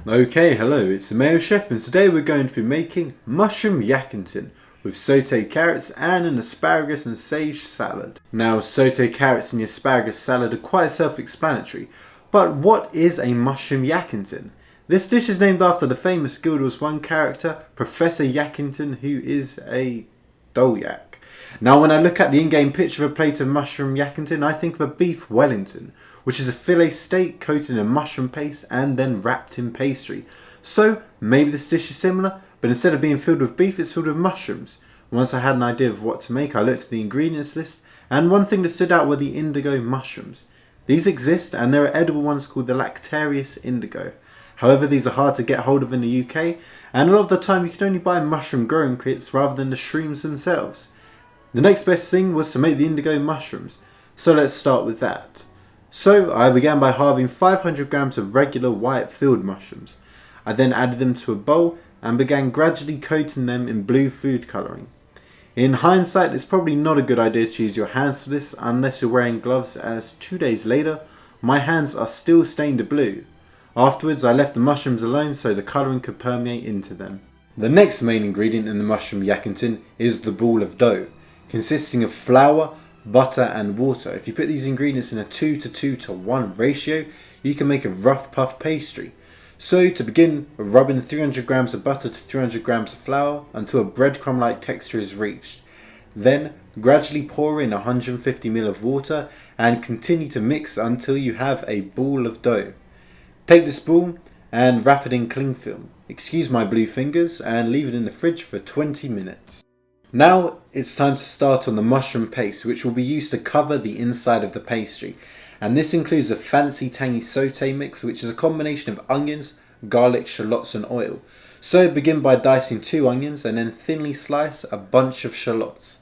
Okay, hello, it's the MayoChef and today we're going to be making Mushroom Yakkington with sauteed carrots and an asparagus and sage salad. Now, sauteed carrots and the asparagus salad are quite self-explanatory, but what is a Mushroom Yakkington? This dish is named after the famous Guild Wars 1 character, Professor Yakkington, who is a Dolyak. Now, when I look at the in-game picture of a plate of Mushroom Yakkington, I think of a beef Wellington, which is a filet steak coated in mushroom paste and then wrapped in pastry. So maybe this dish is similar, but instead of being filled with beef, it's filled with mushrooms. Once I had an idea of what to make, I looked at the ingredients list, and one thing that stood out were the indigo mushrooms. These exist, and there are edible ones called the Lactarius indigo. However, these are hard to get hold of in the UK, and a lot of the time you can only buy mushroom growing kits rather than the shrooms themselves. The next best thing was to make the indigo mushrooms, so let's start with that. So I began by halving 500 grams of regular white field mushrooms. I then added them to a bowl and began gradually coating them in blue food colouring. In hindsight, it's probably not a good idea to use your hands for this unless you're wearing gloves, as 2 days later my hands are still stained blue. Afterwards I left the mushrooms alone so the colouring could permeate into them. The next main ingredient in the Mushroom Yakkington is the ball of dough, consisting of flour, butter and water. If you put these ingredients in a 2:2:1 ratio, you can make a rough puff pastry. So to begin, rub in 300 grams of butter to 300 grams of flour until a breadcrumb like texture is reached. Then gradually pour in 150 ml of water and continue to mix until you have a ball of dough. Take this ball and wrap it in cling film. Excuse my blue fingers, and leave it in the fridge for 20 minutes. Now it's time to start on the mushroom paste, which will be used to cover the inside of the pastry, and this includes a fancy tangy sauté mix, which is a combination of onions, garlic, shallots and oil. So begin by dicing 2 onions and then thinly slice a bunch of shallots,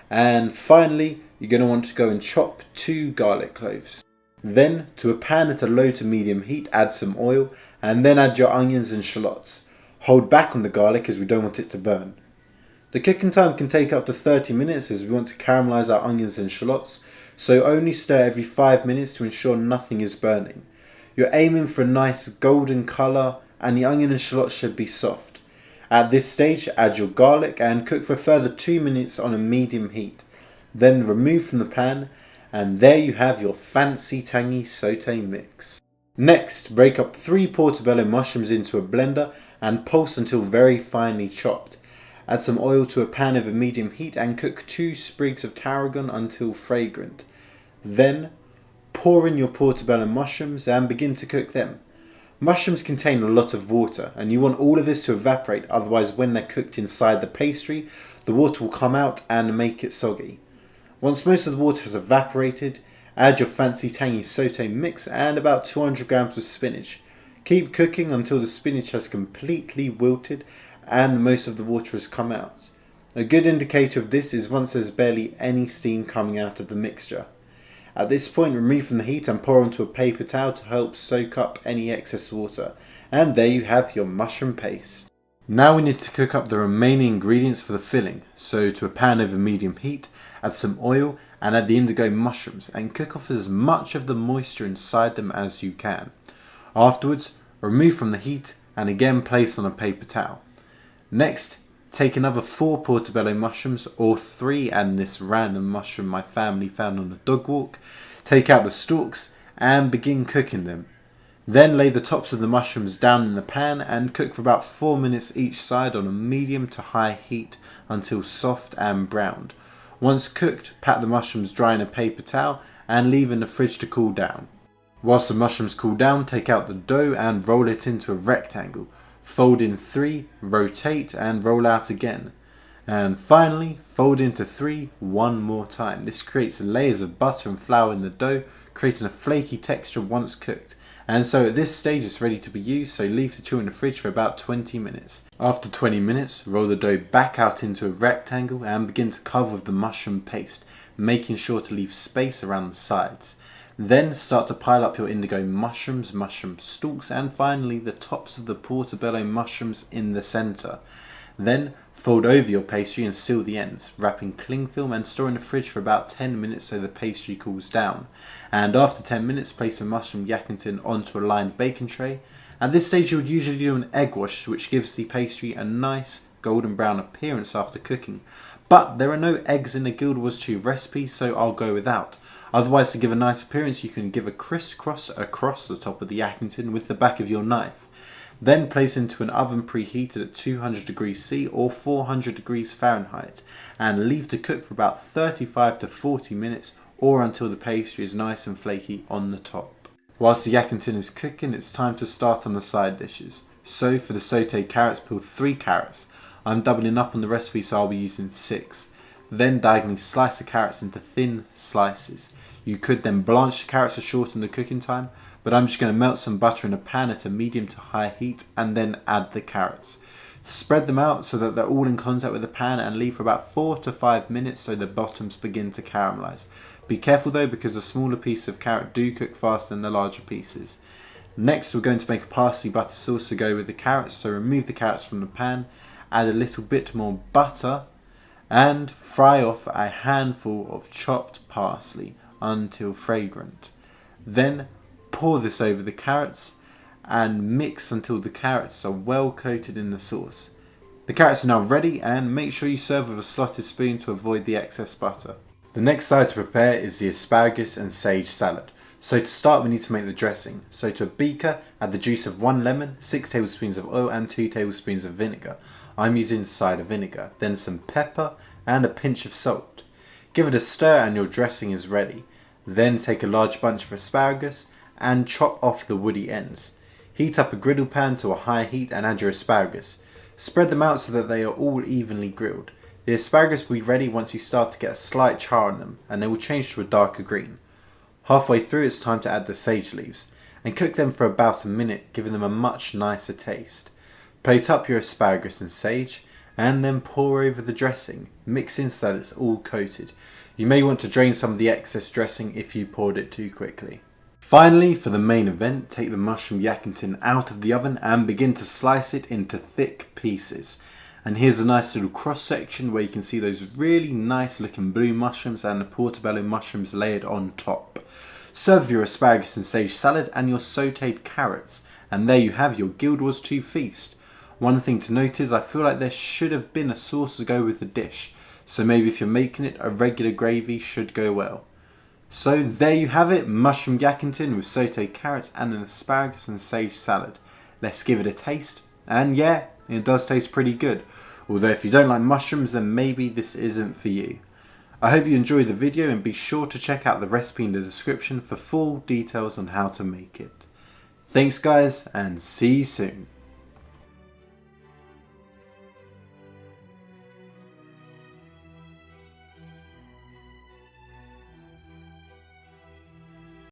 and finally you're going to want to go and chop 2 garlic cloves. Then to a pan at a low to medium heat, add some oil and then add your onions and shallots. Hold back on the garlic as we don't want it to burn. The cooking time can take up to 30 minutes as we want to caramelise our onions and shallots, so only stir every 5 minutes to ensure nothing is burning. You're aiming for a nice golden colour and the onion and shallots should be soft. At this stage, add your garlic and cook for a further 2 minutes on a medium heat. Then remove from the pan, and there you have your fancy tangy sauté mix. Next, break up 3 portobello mushrooms into a blender and pulse until very finely chopped. Add some oil to a pan over medium heat and cook 2 sprigs of tarragon until fragrant. Then pour in your portobello mushrooms and begin to cook them. Mushrooms contain a lot of water and you want all of this to evaporate, otherwise when they're cooked inside the pastry, the water will come out and make it soggy. Once most of the water has evaporated, add your fancy tangy sauté mix and about 200 grams of spinach. Keep cooking until the spinach has completely wilted and most of the water has come out. A good indicator of this is once there's barely any steam coming out of the mixture. At this point, remove from the heat and pour onto a paper towel to help soak up any excess water. And there you have your mushroom paste. Now we need to cook up the remaining ingredients for the filling. So to a pan over medium heat, add some oil and add the indigo mushrooms and cook off as much of the moisture inside them as you can. Afterwards, remove from the heat and again place on a paper towel. Next, take another 4 portobello mushrooms, or 3 and this random mushroom my family found on a dog walk. Take out the stalks and begin cooking them. Then lay the tops of the mushrooms down in the pan and cook for about 4 minutes each side on a medium to high heat until soft and browned. Once cooked, pat the mushrooms dry in a paper towel and leave in the fridge to cool down. Whilst the mushrooms cool down, take out the dough and roll it into a rectangle. Fold in 3, rotate and roll out again. And finally, fold into 3 one more time. This creates layers of butter and flour in the dough, creating a flaky texture once cooked. And so at this stage it's ready to be used, so leave to chill in the fridge for about 20 minutes. After 20 minutes, roll the dough back out into a rectangle and begin to cover with the mushroom paste, making sure to leave space around the sides. Then start to pile up your indigo mushrooms, mushroom stalks, and finally the tops of the portobello mushrooms in the centre. Then fold over your pastry and seal the ends, wrap in cling film and store in the fridge for about 10 minutes so the pastry cools down. And after 10 minutes, place a Mushroom Yakkington onto a lined baking tray At this stage you would usually do an egg wash, which gives the pastry a nice golden brown appearance after cooking. But there are no eggs in the GW2 recipe, so I'll go without. Otherwise, to give a nice appearance, you can give a crisscross across the top of the Yakkington with the back of your knife. Then place into an oven preheated at 200 degrees C or 400 degrees Fahrenheit and leave to cook for about 35 to 40 minutes or until the pastry is nice and flaky on the top. Whilst the Yakkington is cooking, it's time to start on the side dishes. So for the sauteed carrots, peel 3 carrots. I'm doubling up on the recipe, so I'll be using 6. Then diagonally slice the carrots into thin slices. You could then blanch the carrots to shorten the cooking time, but I'm just going to melt some butter in a pan at a medium to high heat and then add the carrots. Spread them out so that they're all in contact with the pan and leave for about 4 to 5 minutes so the bottoms begin to caramelise. Be careful though, because the smaller pieces of carrot do cook faster than the larger pieces. Next we're going to make a parsley butter sauce to go with the carrots, so remove the carrots from the pan, add a little bit more butter and fry off a handful of chopped parsley until fragrant. Then pour this over the carrots and mix until the carrots are well coated in the sauce. The carrots are now ready, and make sure you serve with a slotted spoon to avoid the excess butter. The next side to prepare is the asparagus and sage salad. So to start we need to make the dressing. So to a beaker add the juice of 1 lemon, 6 tablespoons of oil and 2 tablespoons of vinegar. I'm using cider vinegar. Then some pepper and a pinch of salt. Give it a stir and your dressing is ready. Then take a large bunch of asparagus and chop off the woody ends. Heat up a griddle pan to a high heat and add your asparagus. Spread them out so that they are all evenly grilled. The asparagus will be ready once you start to get a slight char on them, and they will change to a darker green. Halfway through it's time to add the sage leaves and cook them for about a minute, giving them a much nicer taste. Plate up your asparagus and sage and then pour over the dressing, mixing so that it's all coated. You may want to drain some of the excess dressing if you poured it too quickly. Finally, for the main event, take the Mushroom Yakkington out of the oven and begin to slice it into thick pieces. And here's a nice little cross section where you can see those really nice looking blue mushrooms and the portobello mushrooms layered on top. Serve your asparagus and sage salad and your sauteed carrots, and there you have your GW2 feast. One thing to note is I feel like there should have been a sauce to go with the dish, so maybe if you're making it, a regular gravy should go well. So there you have it, Mushroom Yakkington with sauteed carrots and an asparagus and sage salad. Let's give it a taste, and yeah, it does taste pretty good. Although if you don't like mushrooms, then maybe this isn't for you. I hope you enjoyed the video, and be sure to check out the recipe in the description for full details on how to make it. Thanks guys, and see you soon.